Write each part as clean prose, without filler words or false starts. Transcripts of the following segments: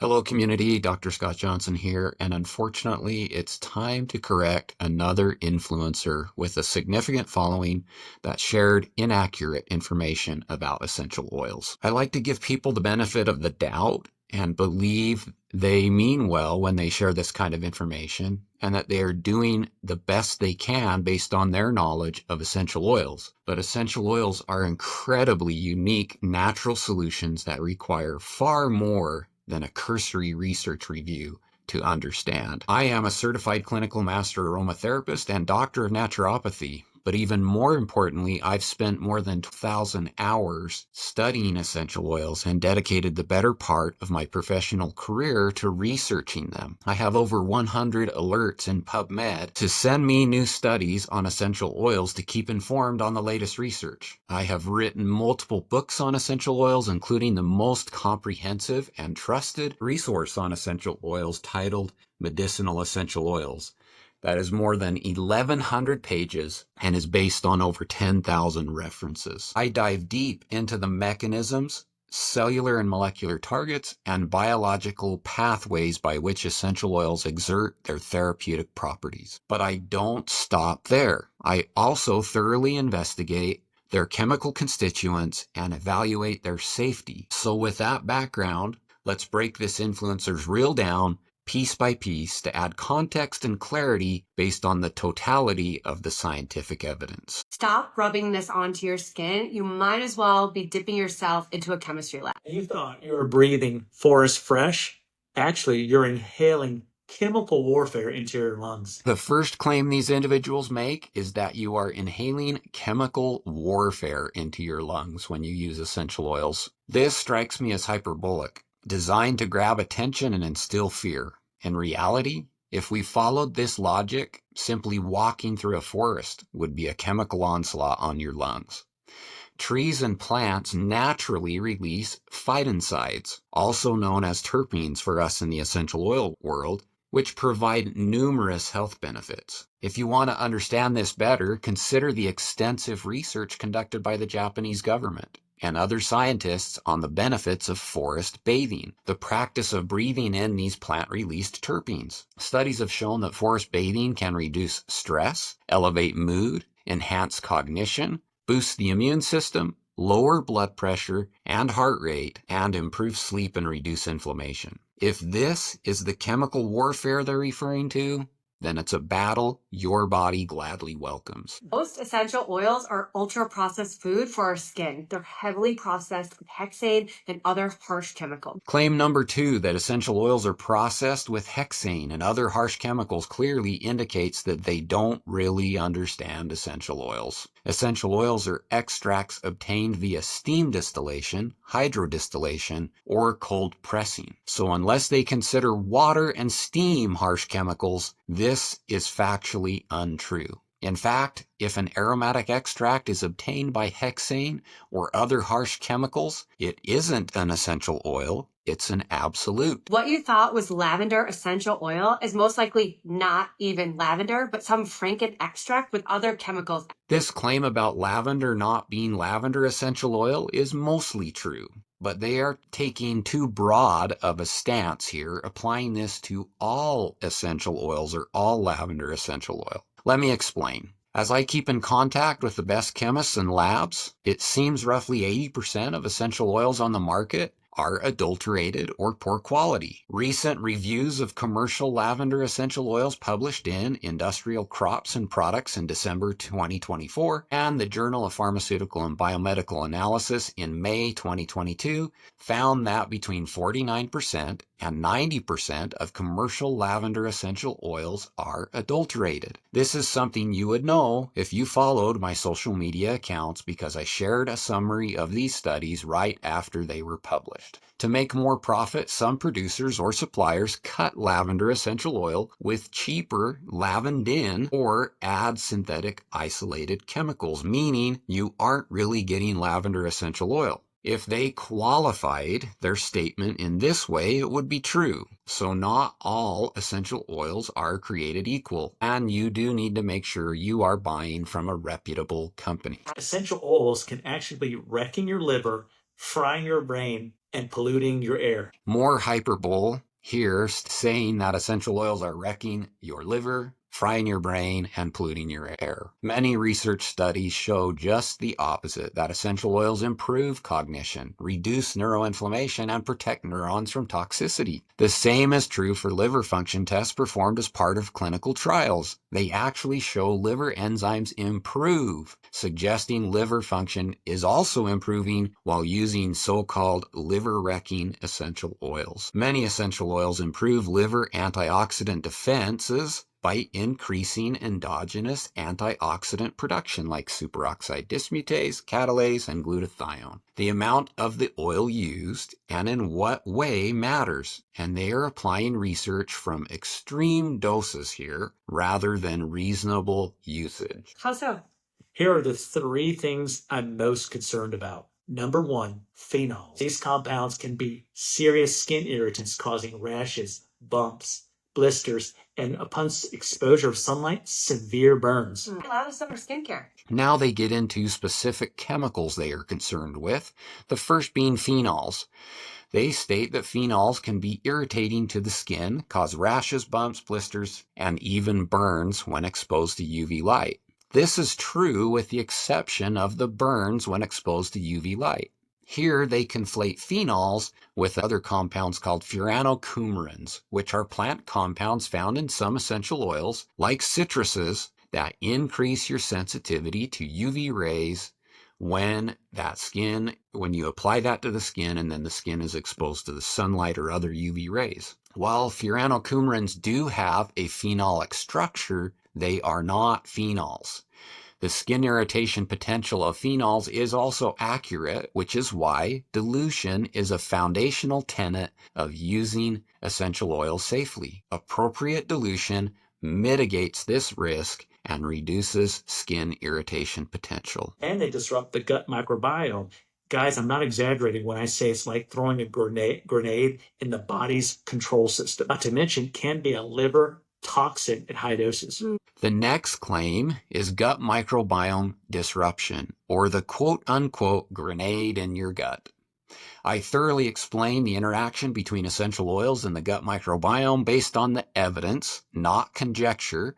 Hello, community. Dr. Scott Johnson here, and unfortunately, it's time to correct another influencer with a significant following that shared inaccurate information about essential oils. I like to give people the benefit of the doubt and believe they mean well when they share this kind of information and that they are doing the best they can based on their knowledge of essential oils. But essential oils are incredibly unique natural solutions that require far more than a cursory research review to understand. I am a certified clinical master aromatherapist and doctor of naturopathy, but even more importantly, I've spent more than 2,000 hours studying essential oils and dedicated the better part of my professional career to researching them. I have over 100 alerts in PubMed to send me new studies on essential oils to keep informed on the latest research. I have written multiple books on essential oils, including the most comprehensive and trusted resource on essential oils titled Medicinal Essential Oils. That is more than 1,100 pages and is based on over 10,000 references. I dive deep into the mechanisms, cellular and molecular targets, and biological pathways by which essential oils exert their therapeutic properties. But I don't stop there. I also thoroughly investigate their chemical constituents and evaluate their safety. So with that background, let's break this influencer's reel down piece by piece to add context and clarity based on the totality of the scientific evidence. Stop rubbing this onto your skin. You might as well be dipping yourself into a chemistry lab. You thought you were breathing forest fresh. Actually, you're inhaling chemical warfare into your lungs. The first claim these individuals make is that you are inhaling chemical warfare into your lungs when you use essential oils. This strikes me as hyperbolic, designed to grab attention and instill fear. In reality, if we followed this logic, simply walking through a forest would be a chemical onslaught on your lungs. Trees and plants naturally release phytoncides, also known as terpenes for us in the essential oil world, which provide numerous health benefits. If you want to understand this better, consider the extensive research conducted by the Japanese government and other scientists on the benefits of forest bathing, the practice of breathing in these plant-released terpenes. Studies have shown that forest bathing can reduce stress, elevate mood, enhance cognition, boost the immune system, lower blood pressure and heart rate, and improve sleep and reduce inflammation. If this is the chemical warfare they're referring to, then it's a battle your body gladly welcomes. Most essential oils are ultra-processed food for our skin. They're heavily processed with hexane and other harsh chemicals. Claim number 2, that essential oils are processed with hexane and other harsh chemicals, clearly indicates that they don't really understand essential oils. Essential oils are extracts obtained via steam distillation, hydrodistillation, or cold pressing. So unless they consider water and steam harsh chemicals, this is factually untrue. In fact, if an aromatic extract is obtained by hexane or other harsh chemicals, it isn't an essential oil, it's an absolute. What you thought was lavender essential oil is most likely not even lavender, but some Franken extract with other chemicals. This claim about lavender not being lavender essential oil is mostly true, but they are taking too broad of a stance here, applying this to all essential oils or all lavender essential oil. Let me explain. As I keep in contact with the best chemists and labs, it seems roughly 80% of essential oils on the market are adulterated or poor quality. Recent reviews of commercial lavender essential oils published in Industrial Crops and Products in December 2024 and the Journal of Pharmaceutical and Biomedical Analysis in May 2022 found that between 49% and 90% of commercial lavender essential oils are adulterated. This is something you would know if you followed my social media accounts because I shared a summary of these studies right after they were published. To make more profit, some producers or suppliers cut lavender essential oil with cheaper lavandin or add synthetic isolated chemicals, meaning you aren't really getting lavender essential oil. If they qualified their statement in this way, it would be true. So not all essential oils are created equal, and you do need to make sure you are buying from a reputable company. Essential oils can actually be wrecking your liver, frying your brain, and polluting your air. More hyperbole here, saying that essential oils are wrecking your liver, frying your brain, and polluting your air. Many research studies show just the opposite, that essential oils improve cognition, reduce neuroinflammation, and protect neurons from toxicity. The same is true for liver function tests performed as part of clinical trials. They actually show liver enzymes improve, suggesting liver function is also improving while using so-called liver-wrecking essential oils. Many essential oils improve liver antioxidant defenses by increasing endogenous antioxidant production like superoxide dismutase, catalase, and glutathione. The amount of the oil used and in what way matters, and they are applying research from extreme doses here rather than reasonable usage. How so? Here are the 3 things I'm most concerned about. Number 1, phenols. These compounds can be serious skin irritants causing rashes, bumps, blisters, and upon exposure of sunlight, severe burns. A lot of summer skincare. Now they get into specific chemicals they are concerned with, the first being phenols. They state that phenols can be irritating to the skin, cause rashes, bumps, blisters, and even burns when exposed to UV light. This is true with the exception of the burns when exposed to UV light. Here they conflate phenols with other compounds called furanocoumarins, which are plant compounds found in some essential oils, like citruses, that increase your sensitivity to UV rays when you apply that to the skin and then the skin is exposed to the sunlight or other UV rays. While furanocoumarins do have a phenolic structure, they are not phenols. The skin irritation potential of phenols is also accurate, which is why dilution is a foundational tenet of using essential oils safely. Appropriate dilution mitigates this risk and reduces skin irritation potential. And they disrupt the gut microbiome. Guys, I'm not exaggerating when I say it's like throwing a grenade in the body's control system. Not to mention, can be a liver toxic at high doses. The next claim is gut microbiome disruption, or the quote-unquote grenade in your gut. I thoroughly explain the interaction between essential oils and the gut microbiome based on the evidence, not conjecture,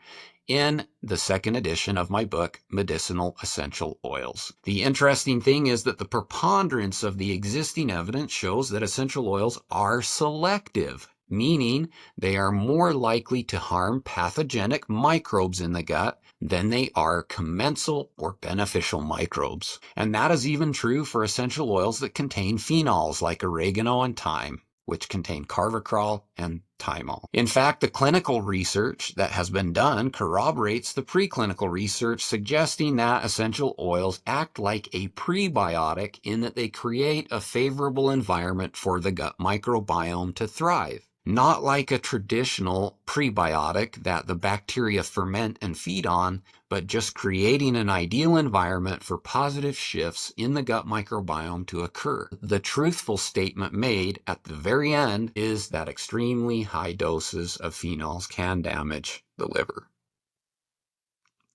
in the second edition of my book, Medicinal Essential Oils. The interesting thing is that the preponderance of the existing evidence shows that essential oils are selective, meaning they are more likely to harm pathogenic microbes in the gut than they are commensal or beneficial microbes. And that is even true for essential oils that contain phenols like oregano and thyme, which contain carvacrol and thymol. In fact, the clinical research that has been done corroborates the preclinical research suggesting that essential oils act like a prebiotic in that they create a favorable environment for the gut microbiome to thrive. Not like a traditional prebiotic that the bacteria ferment and feed on, but just creating an ideal environment for positive shifts in the gut microbiome to occur. The truthful statement made at the very end is that extremely high doses of phenols can damage the liver.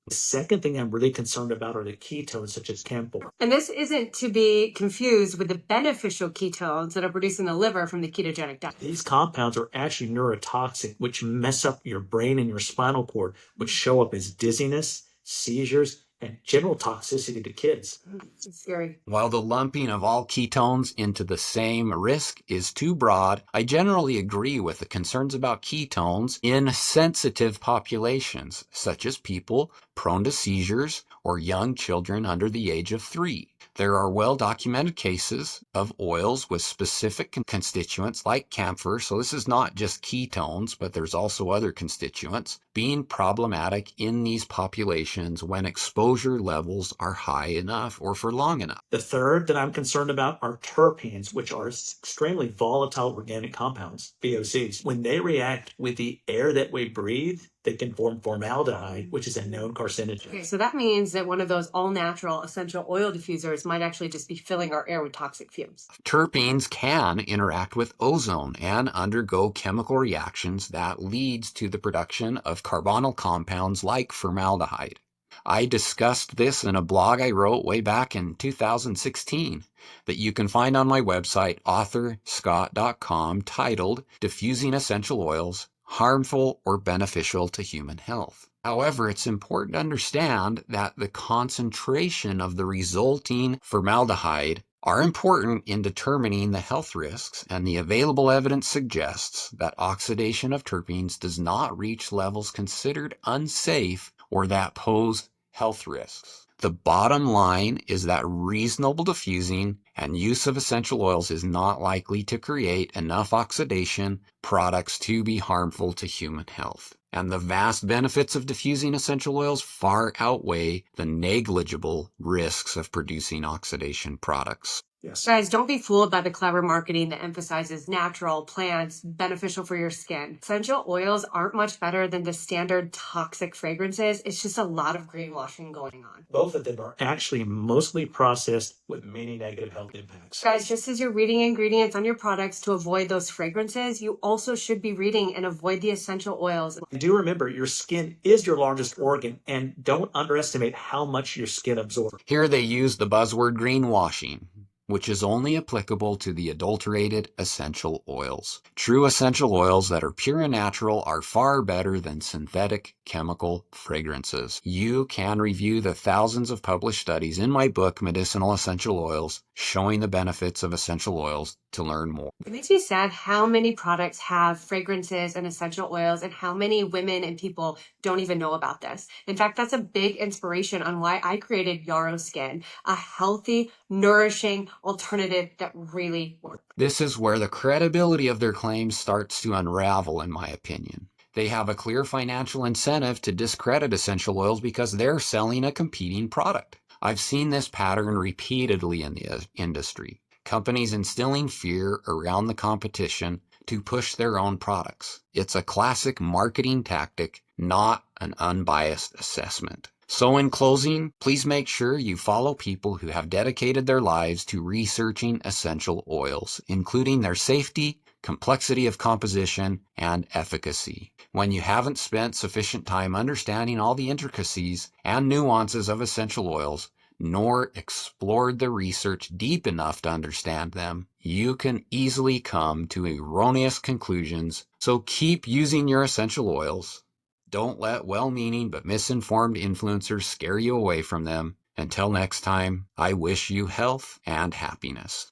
The second thing I'm really concerned about are the ketones such as camphor. And this isn't to be confused with the beneficial ketones that are produced in the liver from the ketogenic diet. These compounds are actually neurotoxic, which mess up your brain and your spinal cord, which show up as dizziness, seizures, and general toxicity to kids. It's scary. While the lumping of all ketones into the same risk is too broad, I generally agree with the concerns about ketones in sensitive populations, such as people prone to seizures or young children under the age of 3. There are well-documented cases of oils with specific constituents like camphor, so this is not just ketones, but there's also other constituents, being problematic in these populations when exposure levels are high enough or for long enough. The third that I'm concerned about are terpenes, which are extremely volatile organic compounds, VOCs. When they react with the air that we breathe, they can form formaldehyde, which is a known carcinogen. Okay, so that means that one of those all-natural essential oil diffusers might actually just be filling our air with toxic fumes. Terpenes can interact with ozone and undergo chemical reactions that leads to the production of carbonyl compounds like formaldehyde. I discussed this in a blog I wrote way back in 2016 that you can find on my website, authorscott.com, titled Diffusing Essential Oils, Harmful or Beneficial to Human Health. However, it's important to understand that the concentration of the resulting formaldehyde are important in determining the health risks, and the available evidence suggests that oxidation of terpenes does not reach levels considered unsafe or that pose health risks. The bottom line is that reasonable diffusing and use of essential oils is not likely to create enough oxidation products to be harmful to human health. And the vast benefits of diffusing essential oils far outweigh the negligible risks of producing oxidation products. Yes. Guys, don't be fooled by the clever marketing that emphasizes natural, plants, beneficial for your skin. Essential oils aren't much better than the standard toxic fragrances. It's just a lot of greenwashing going on. Both of them are actually mostly processed with many negative health impacts. Guys, just as you're reading ingredients on your products to avoid those fragrances, you also should be reading and avoid the essential oils. And do remember, your skin is your largest organ, and don't underestimate how much your skin absorbs. Here they use the buzzword greenwashing, which is only applicable to the adulterated essential oils. True essential oils that are pure and natural are far better than synthetic chemical fragrances. You can review the thousands of published studies in my book, Medicinal Essential Oils, showing the benefits of essential oils to learn more. It makes me sad how many products have fragrances and essential oils and how many women and people don't even know about this. In fact, that's a big inspiration on why I created Yarrow Skin, a healthy, nourishing alternative that really works. This is where the credibility of their claims starts to unravel, in my opinion. They have a clear financial incentive to discredit essential oils because they're selling a competing product. I've seen this pattern repeatedly in the industry. Companies instilling fear around the competition to push their own products. It's a classic marketing tactic, not an unbiased assessment. So in closing, please make sure you follow people who have dedicated their lives to researching essential oils, including their safety, complexity of composition, and efficacy. When you haven't spent sufficient time understanding all the intricacies and nuances of essential oils, nor explored the research deep enough to understand them, you can easily come to erroneous conclusions. So keep using your essential oils. Don't let well-meaning but misinformed influencers scare you away from them. Until next time, I wish you health and happiness.